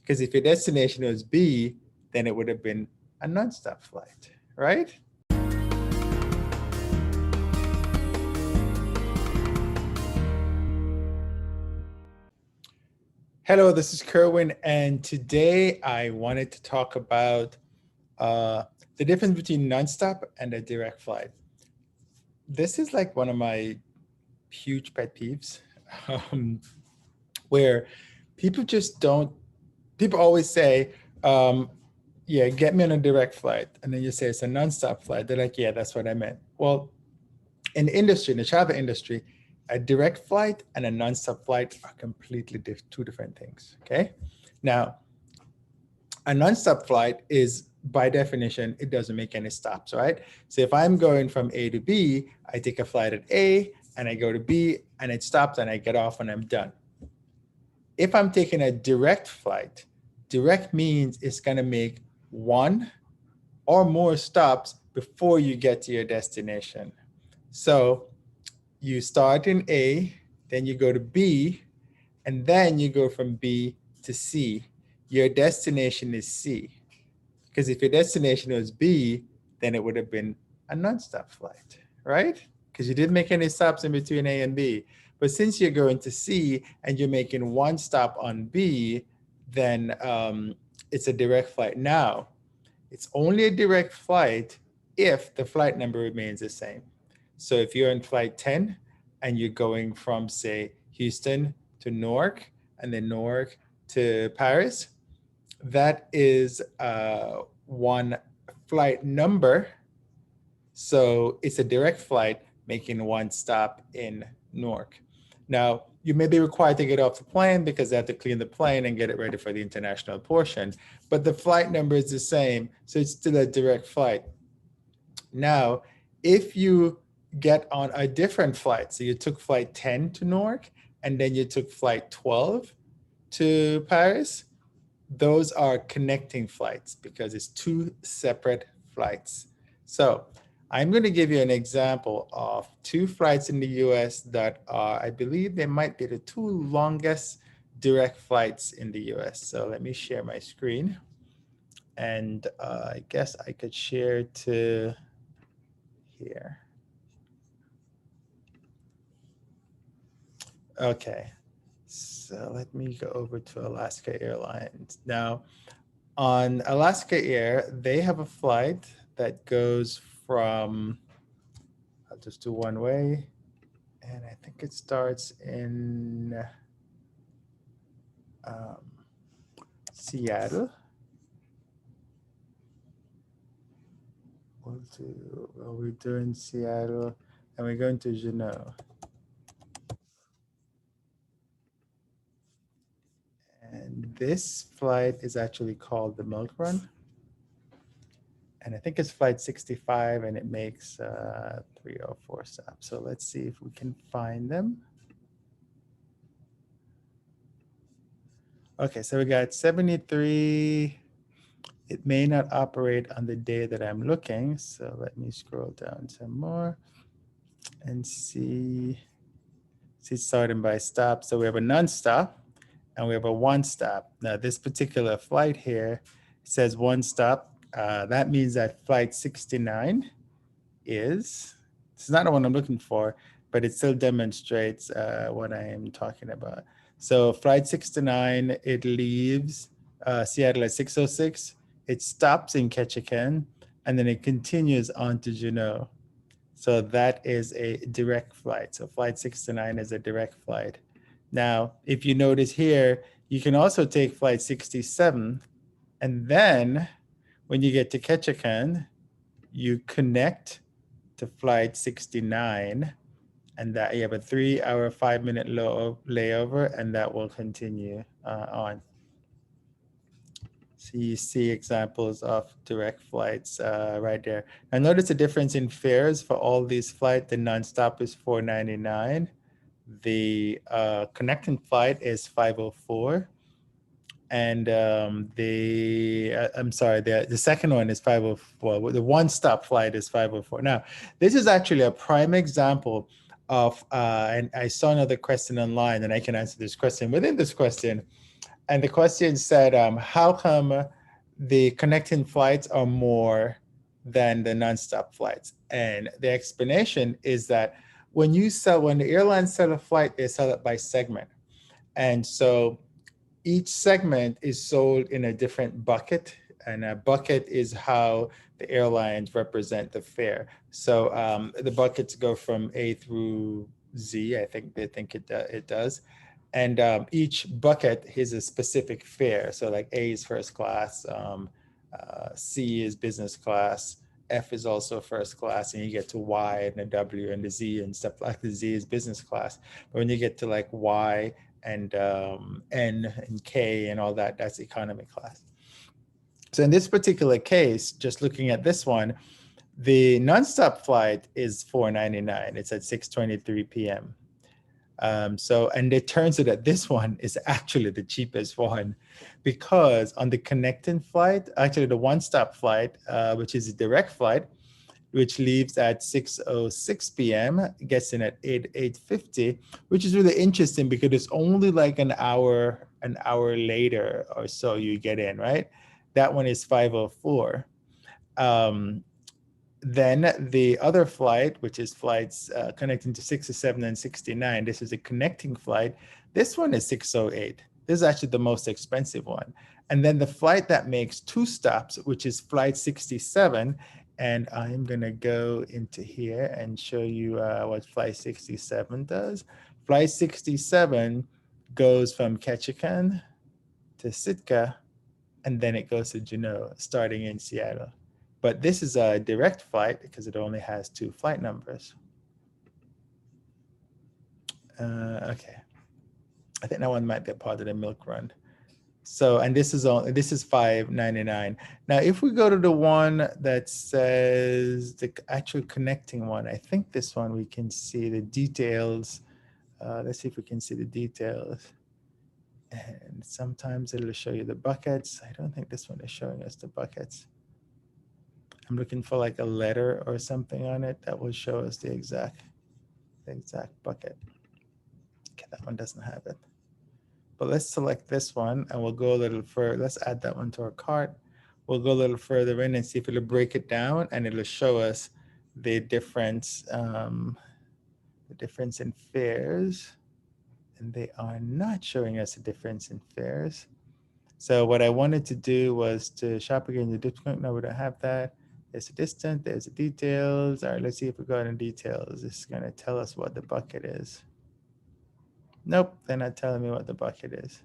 Because if your destination was B, then it would have been a nonstop flight, right? Hello, this is Kerwin, and today I wanted to talk about the difference between nonstop and a direct flight. This is like one of my huge pet peeves, um, where people just don't, people always say, yeah, get me on a direct flight. And then you say it's a nonstop flight. They're like, yeah, that's what I meant. Well, in the industry, in the travel industry, a direct flight and a nonstop flight are completely two different things. Okay. Now, a nonstop flight is by definition, it doesn't make any stops, right? So if I'm going from A to B, I take a flight at A and I go to B and it stops and I get off and I'm done. If I'm taking a direct flight, direct means it's going to make one or more stops before you get to your destination. So you start in A, then you go to B, and then you go from B to C. Your destination is C. Because if your destination was B, then it would have been a nonstop flight, right? Because you didn't make any stops in between A and B. But since you're going to C and you're making one stop on B, then it's a direct flight. Now, it's only a direct flight if the flight number remains the same. So if you're in flight 10 and you're going from, say, Houston to Newark and then Newark to Paris, that is one flight number. So it's a direct flight making one stop in Newark. Now, you may be required to get off the plane because they have to clean the plane and get it ready for the international portion, but the flight number is the same, so it's still a direct flight. Now, if you get on a different flight, so you took flight 10 to Newark, and then you took flight 12 to Paris, those are connecting flights because it's two separate flights. So I'm going to give you an example of two flights in the US that are, I believe they might be the two longest direct flights in the US. So let me share my screen. And I guess I could share to here. Okay, so let me go over to Alaska Airlines. Now, on Alaska Air, they have a flight that goes from, I'll just do one way, and I think it starts in Seattle. We're doing Seattle, and we're going to Juneau. And this flight is actually called the Milk Run. And I think it's flight 65 and it makes 3 or 4 stops. So let's see if we can find them. Okay, so we got 73. It may not operate on the day that I'm looking. So let me scroll down some more and see starting by stop. So we have a nonstop and we have a one stop. Now this particular flight here says one stop. That means that flight 69 is, it's not the one I'm looking for, but it still demonstrates what I am talking about. So flight 69, it leaves Seattle at 6:06. It stops in Ketchikan, and then it continues on to Juneau. So that is a direct flight. So flight 69 is a direct flight. Now, if you notice here, you can also take flight 67, and then when you get to Ketchikan, you connect to flight 69, and that you have a 3-hour, 5-minute layover, and that will continue on. So you see examples of direct flights right there. Now notice the difference in fares for all these flights. The nonstop is $4.99. The connecting flight is $5.04. And I'm sorry, the second one is 504. The one-stop flight is 504. Now, this is actually a prime example of, and I saw another question online, and I can answer this question within this question. And the question said, how come the connecting flights are more than the nonstop flights? And the explanation is that when the airlines sell a flight, they sell it by segment. And so each segment is sold in a different bucket, and a bucket is how the airlines represent the fare. So the buckets go from A through Z. I think they think it does, and each bucket is a specific fare. So like A is first class, C is business class, F is also first class, and you get to Y and the W and the Z and stuff like the Z is business class. But when you get to like Y and N and K and all that, that's economy class. So in this particular case, just looking at this one, the nonstop flight is $4.99. It's at 6:23 p.m. And it turns out that this one is actually the cheapest one, because on the connecting flight, actually the one-stop flight, which is a direct flight, which leaves at 6:06 p.m., gets in at 8:50, which is really interesting because it's only like an hour later or so you get in, right? That one is 5:04. Then the other flight, which is flights connecting to 67 and 69, this is a connecting flight. This one is 6:08. This is actually the most expensive one. And then the flight that makes two stops, which is flight 67, and I'm gonna go into here and show you what flight 67 does. Flight 67 goes from Ketchikan to Sitka, and then it goes to Juneau, starting in Seattle. But this is a direct flight because it only has two flight numbers. Okay, I think that one might be a part of the milk run. So, and this is $5.99. Now, if we go to the one that says the actual connecting one, I think this one we can see the details. Let's see if we can see the details. And sometimes it'll show you the buckets. I don't think this one is showing us the buckets. I'm looking for like a letter or something on it that will show us the exact bucket. Okay, that one doesn't have it. But let's select this one and we'll go a little further. Let's add that one to our cart. We'll go a little further in and see if it'll break it down, and it'll show us the difference in fares. And they are not showing us a difference in fares. So what I wanted to do was to shop again the discount. No, we don't have that. There's a distance, there's the details. All right, let's see if we go into details. This is gonna tell us what the bucket is. Nope, they're not telling me what the bucket is.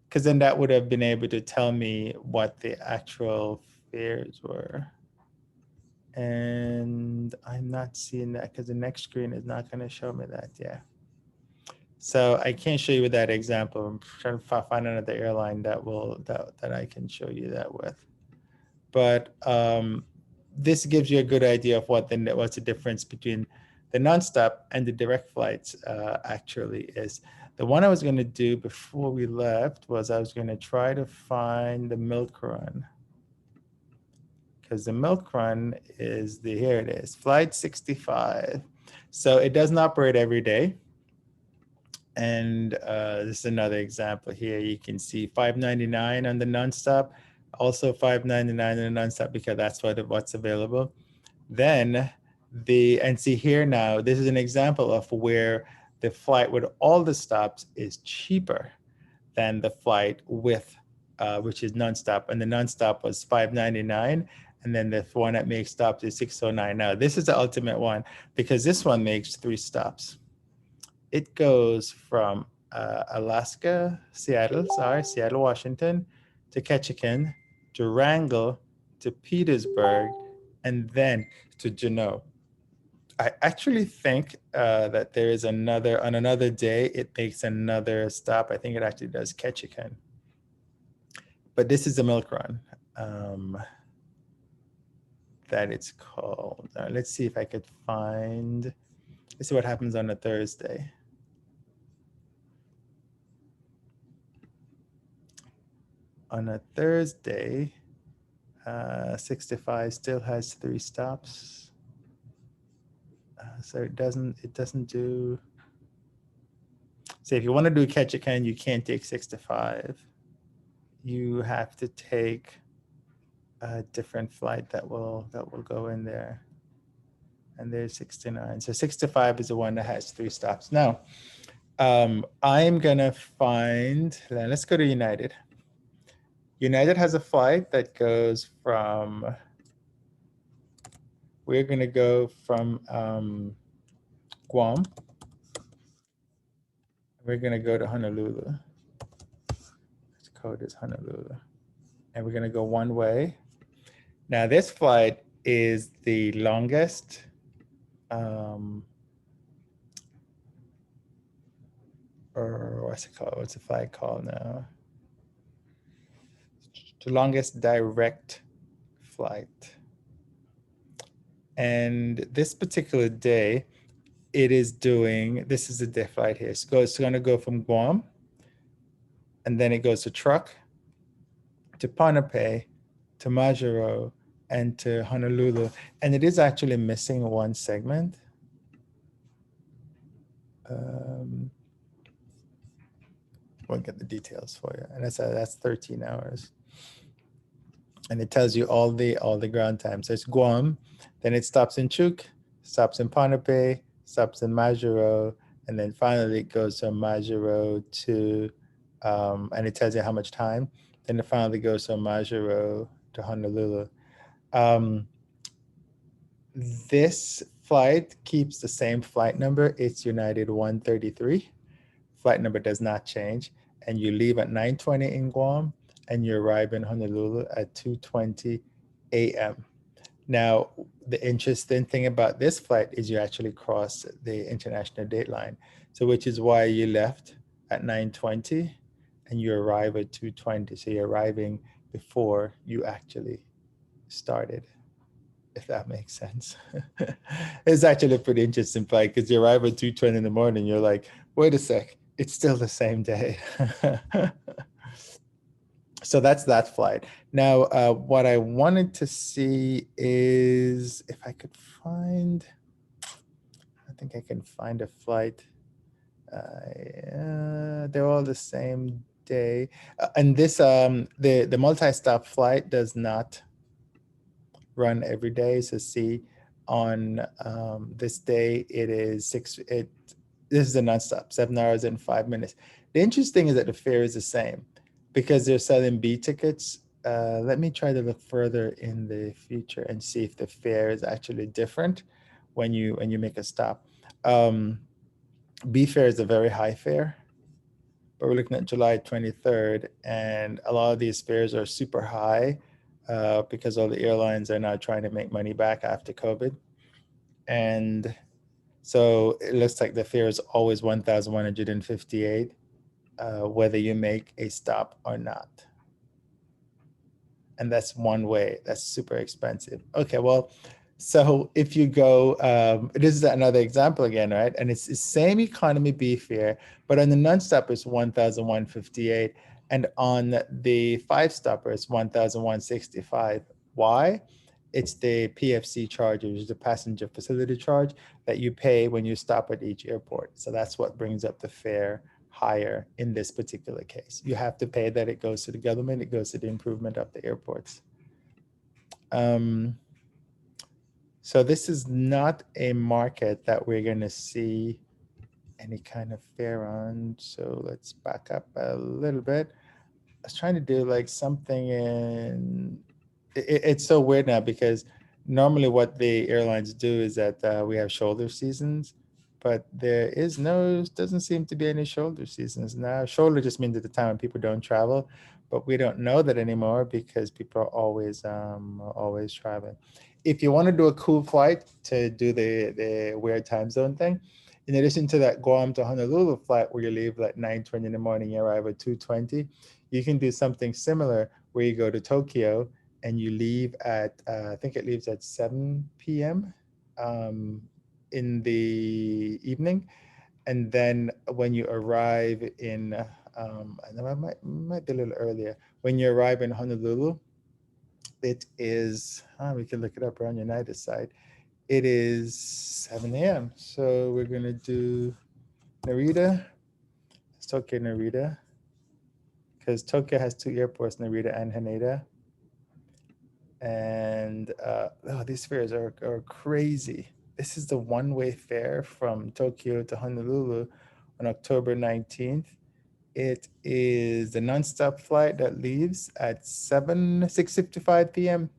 Because then that would have been able to tell me what the actual fares were. And I'm not seeing that because the next screen is not gonna show me that, yeah. So I can't show you with that example. I'm trying to find another airline that I can show you that with. But this gives you a good idea of what's the difference between the nonstop and the direct flights actually is. The one I was going to do before we left was I was going to try to find the milk run, because the milk run is here it is, flight 65. So it doesn't operate every day. And this is another example here. You can see $5.99 on the nonstop, also $5.99 on the nonstop because that's what's available. Then and see here now, this is an example of where the flight with all the stops is cheaper than the flight with, which is nonstop. And the nonstop was $5.99. And then the one that makes stops is $6.09. Now, this is the ultimate one because this one makes 3 stops. It goes from Seattle, Washington, to Ketchikan, to Wrangell, to Petersburg, and then to Juneau. I actually think that there is on another day, it makes another stop. I think it actually does Ketchikan. But this is the milk run that it's called. Let's see if I could let's see what happens on a Thursday. On a Thursday, 65 still has 3 stops. So it doesn't do. So if you want to do Ketchikan, you can't take 65. you have to take a different flight that will go in there. And there's 69. So 65 is the one that has 3 stops. Now, I'm gonna find. Let's go to United. United has a flight that goes from. We're gonna go from Guam. We're gonna go to Honolulu. Its code is Honolulu, and we're gonna go one way. Now this flight is the longest. Or what's it called? What's the flight called now? The longest direct flight. And this particular day, it is doing, this is the day flight here. So it's going to go from Guam, and then it goes to Truk, to Ponape, to Majuro, and to Honolulu. And it is actually missing one segment. We'll get the details for you. And that's 13 hours. And it tells you all the ground time. So it's Guam, then it stops in Chuuk, stops in Ponape, stops in Majuro, and then finally it goes from Majuro to, and it tells you how much time. Then it finally goes from Majuro to Honolulu. This flight keeps the same flight number. It's United 133. Flight number does not change. And you leave at 9:20 in Guam, and you arrive in Honolulu at 2:20 a.m. Now, the interesting thing about this flight is you actually cross the international date line. So which is why you left at 9:20 and you arrive at 2:20. So you're arriving before you actually started, if that makes sense. It's actually a pretty interesting flight because you arrive at 2:20 in the morning, you're like, wait a sec, it's still the same day. So that's that flight. Now, what I wanted to see is if I could find, I think I can find a flight. They're all the same day. And this, the multi-stop flight does not run every day. So see, on this day, it is this is a nonstop, 7 hours and 5 minutes. The interesting is that the fare is the same because they're selling B tickets. Let me try to look further in the future and see if the fare is actually different when you make a stop. B fare is a very high fare, but we're looking at July 23rd, and a lot of these fares are super high because all the airlines are now trying to make money back after COVID. And so it looks like the fare is always 1,158, whether you make a stop or not. And that's one way. That's super expensive. Okay, well, so if you go, this is another example again, right? And it's the same economy B fare, but on the non-stopper it's 1,158, and on the 5-stopper it's 1,165. Why? It's the PFC charge, which is the passenger facility charge that you pay when you stop at each airport. So that's what brings up the fare higher in this particular case. You have to pay that. It goes to the government. It goes to the improvement of the airports. So this is not a market that we're going to see any kind of fare on. So let's back up a little bit. I was trying to do like something in, it's so weird now because normally what the airlines do is that we have shoulder seasons, but there is doesn't seem to be any shoulder seasons now. Shoulder just means at the time when people don't travel, but we don't know that anymore because people are always traveling. If you want to do a cool flight to do the weird time zone thing, in addition to that Guam to Honolulu flight where you leave like 9:20 in the morning, you arrive at 2:20, you can do something similar where you go to Tokyo and you leave at, I think it leaves at 7 p.m. In the evening. And then when you arrive in, and I might be a little earlier, when you arrive in Honolulu, it is, we can look it up around United side. It is 7 a.m. So we're going to do Narita. Let's Tokyo Narita. because Tokyo has two airports, Narita and Haneda. And these fares are crazy. This is the one-way fare from Tokyo to Honolulu on October 19th. It is the nonstop flight that leaves at 6:55 p.m.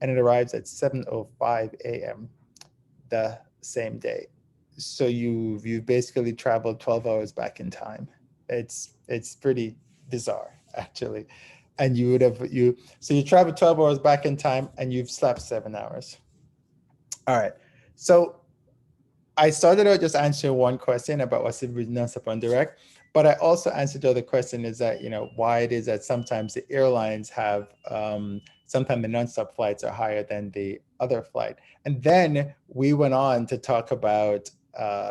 and it arrives at 7:05 a.m. the same day. So you've basically traveled 12 hours back in time. It's pretty bizarre actually. And you travel 12 hours back in time and you've slept 7 hours. All right. So I started out just answering one question about what's the nonstop on direct, but I also answered the other question is that, why it is that sometimes the airlines have, sometimes the nonstop flights are higher than the other flight. And then we went on to talk about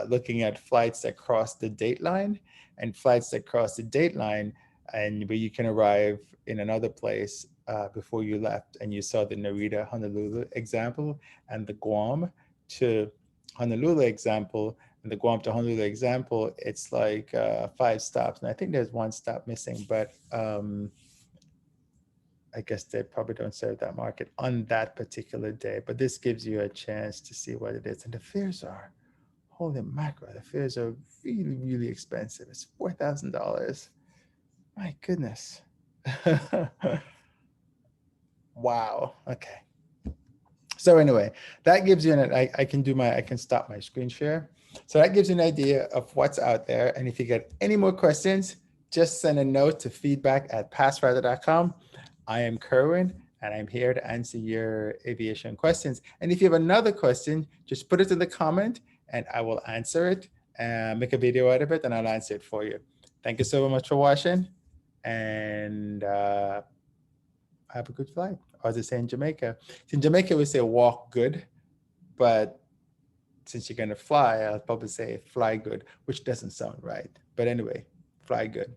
looking at flights that cross the date line and flights that cross the date line and where you can arrive in another place before you left. And you saw the Narita Honolulu example and the Guam to Honolulu example. And the Guam to Honolulu example, it's like 5 stops. And I think there's 1 stop missing, but I guess they probably don't serve that market on that particular day. But this gives you a chance to see what it is. And the fares are, holy mackerel, the fares are really, really expensive. It's $4,000. My goodness. Wow. Okay. So anyway, that gives you I can stop my screen share. So that gives you an idea of what's out there. And if you get any more questions, just send a note to feedback@passrider.com. I am Kerwin, and I'm here to answer your aviation questions. And if you have another question, just put it in the comment and I will answer it and make a video out of it and I'll answer it for you. Thank you so much for watching, and have a good flight. Or as they say in Jamaica. In Jamaica, we say walk good, but since you're going to fly, I'll probably say fly good, which doesn't sound right. But anyway, fly good.